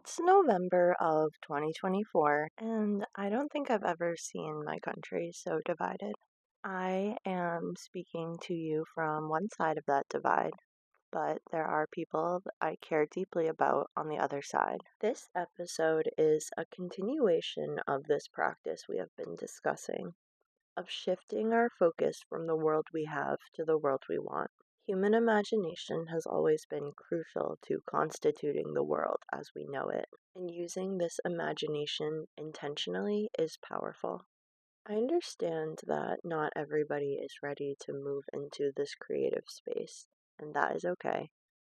It's November of 2024, and I don't think I've ever seen my country so divided. I am speaking to you from one side of that divide, but there are people that I care deeply about on the other side. This episode is a continuation of this practice we have been discussing, of shifting our focus from the world we have to the world we want. Human imagination has always been crucial to constituting the world as we know it, and using this imagination intentionally is powerful. I understand that not everybody is ready to move into this creative space, and that is okay.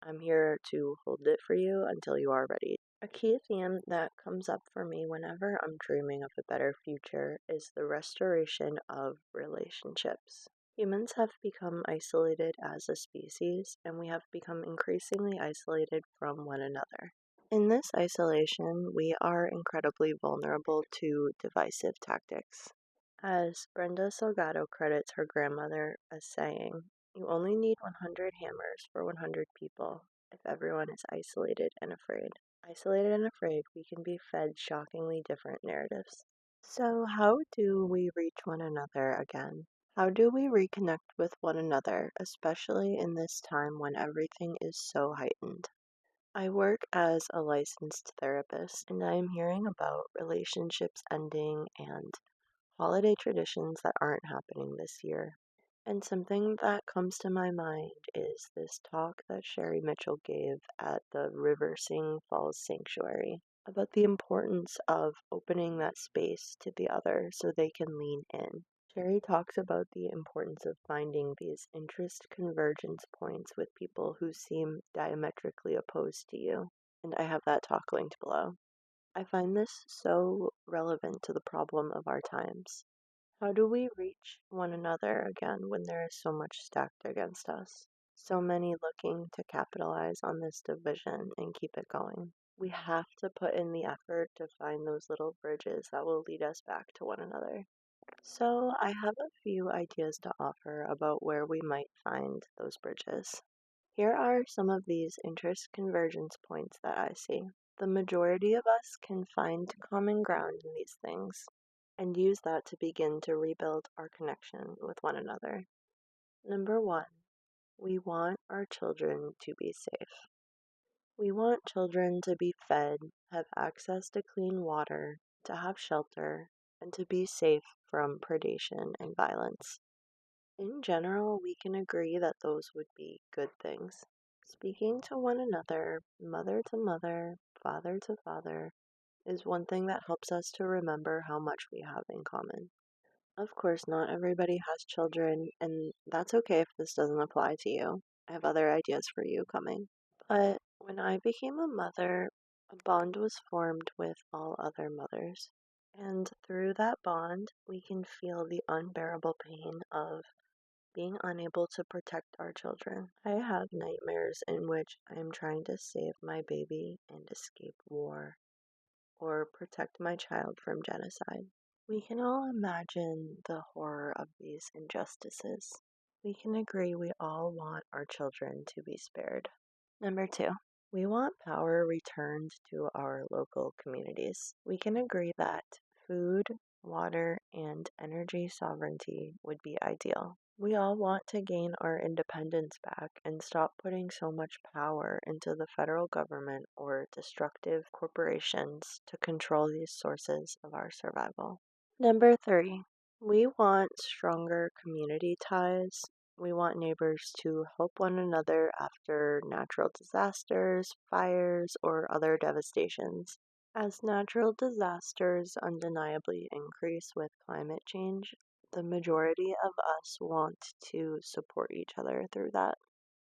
I'm here to hold it for you until you are ready. A key theme that comes up for me whenever I'm dreaming of a better future is the restoration of relationships. Humans have become isolated as a species, and we have become increasingly isolated from one another. In this isolation, we are incredibly vulnerable to divisive tactics. As Brenda Salgado credits her grandmother as saying, "You only need 100 hammers for 100 people if everyone is isolated and afraid." Isolated and afraid, we can be fed shockingly different narratives. So, how do we reach one another again? How do we reconnect with one another, especially in this time when everything is so heightened? I work as a licensed therapist, and I am hearing about relationships ending and holiday traditions that aren't happening this year. And something that comes to my mind is this talk that Sherry Mitchell gave at the Riversing Falls Sanctuary about the importance of opening that space to the other so they can lean in. Sherry talks about the importance of finding these interest convergence points with people who seem diametrically opposed to you, and I have that talk linked below. I find this so relevant to the problem of our times. How do we reach one another again when there is so much stacked against us? So many looking to capitalize on this division and keep it going. We have to put in the effort to find those little bridges that will lead us back to one another. So, I have a few ideas to offer about where we might find those bridges. Here are some of these interest convergence points that I see. The majority of us can find common ground in these things and use that to begin to rebuild our connection with one another. Number one, we want our children to be safe. We want children to be fed, have access to clean water, to have shelter, and to be safe from predation and violence. In general, we can agree that those would be good things. Speaking to one another, mother to mother, father to father, is one thing that helps us to remember how much we have in common. Of course, not everybody has children, and that's okay if this doesn't apply to you. I have other ideas for you coming. But when I became a mother, a bond was formed with all other mothers. And through that bond, we can feel the unbearable pain of being unable to protect our children. I have nightmares in which I am trying to save my baby and escape war, or protect my child from genocide. We can all imagine the horror of these injustices. We can agree we all want our children to be spared. Number two, we want power returned to our local communities. We can agree that food, water, and energy sovereignty would be ideal. We all want to gain our independence back and stop putting so much power into the federal government or destructive corporations to control these sources of our survival. Number three, we want stronger community ties. We want neighbors to help one another after natural disasters, fires, or other devastations. As natural disasters undeniably increase with climate change, the majority of us want to support each other through that.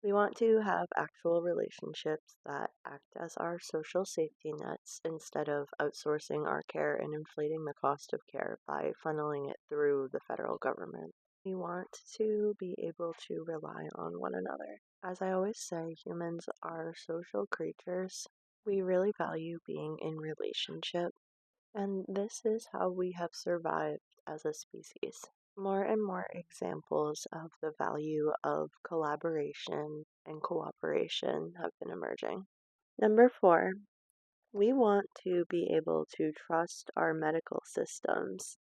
We want to have actual relationships that act as our social safety nets instead of outsourcing our care and inflating the cost of care by funneling it through the federal government. We want to be able to rely on one another. As I always say, humans are social creatures. We really value being in relationship, and this is how we have survived as a species. More and more examples of the value of collaboration and cooperation have been emerging. Number four, We want to be able to trust our medical systems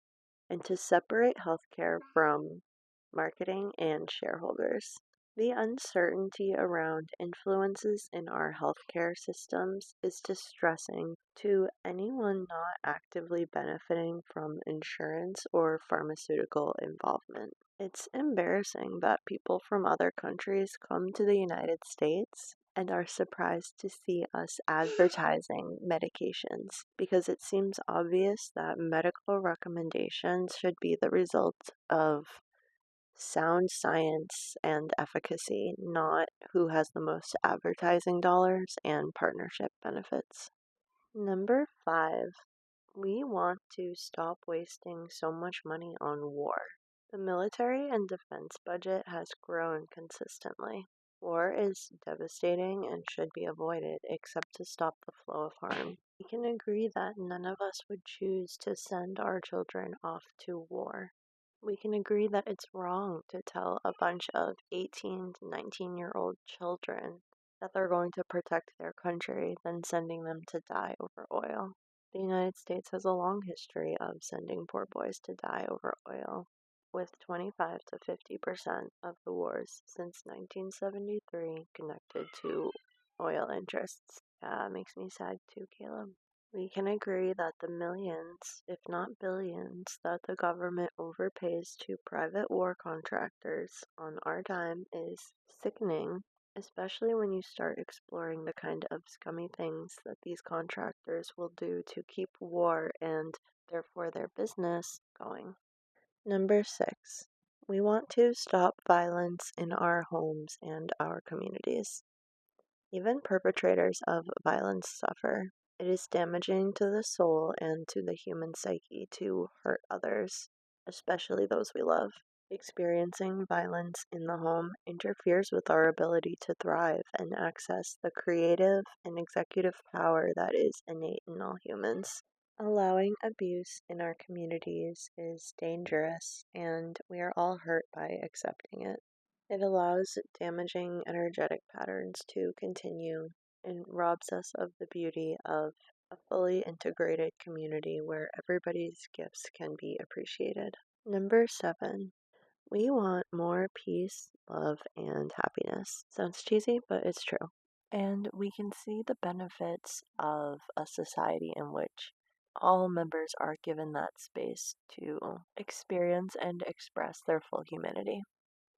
and to separate healthcare from marketing and shareholders. The uncertainty around influences in our healthcare systems is distressing to anyone not actively benefiting from insurance or pharmaceutical involvement. It's embarrassing that people from other countries come to the United States and are surprised to see us advertising medications because it seems obvious that medical recommendations should be the result of sound science and efficacy, not who has the most advertising dollars and partnership benefits. Number 5, we want to stop wasting so much money on war. The military and defense budget has grown consistently. War is devastating and should be avoided except to stop the flow of harm. We can agree that none of us would choose to send our children off to war. We can agree that it's wrong to tell a bunch of 18 to 19-year-old children that they're going to protect their country than sending them to die over oil. The United States has a long history of sending poor boys to die over oil, with 25 to 50% of the wars since 1973 connected to oil interests. Makes me sad too, Caleb. We can agree that the millions, if not billions, that the government overpays to private war contractors on our dime is sickening, especially when you start exploring the kind of scummy things that these contractors will do to keep war and therefore their business going. Number 6, we want to stop violence in our homes and our communities. Even perpetrators of violence suffer. It is damaging to the soul and to the human psyche to hurt others, especially those we love. Experiencing violence in the home interferes with our ability to thrive and access the creative and executive power that is innate in all humans. Allowing abuse in our communities is dangerous, and we are all hurt by accepting it. It allows damaging energetic patterns to continue and robs us of the beauty of a fully integrated community where everybody's gifts can be appreciated. Number 7, we want more peace, love, and happiness. Sounds cheesy, but it's true. And we can see the benefits of a society in which all members are given that space to experience and express their full humanity.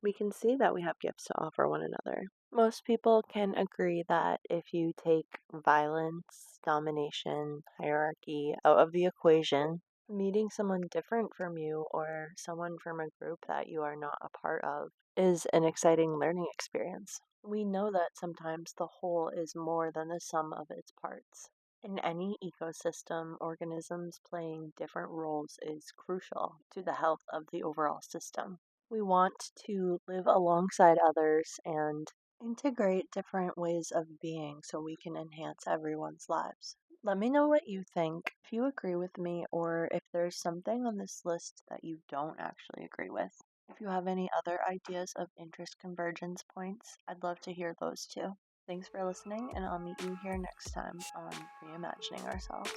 We can see that we have gifts to offer one another. Most people can agree that if you take violence, domination, hierarchy out of the equation, meeting someone different from you or someone from a group that you are not a part of is an exciting learning experience. We know that sometimes the whole is more than the sum of its parts. In any ecosystem, organisms playing different roles is crucial to the health of the overall system. We want to live alongside others and integrate different ways of being so we can enhance everyone's lives. Let me know what you think, if you agree with me, or if there's something on this list that you don't actually agree with. If you have any other ideas of interest convergence points, I'd love to hear those too. Thanks for listening, and I'll meet you here next time on Reimagining Ourselves.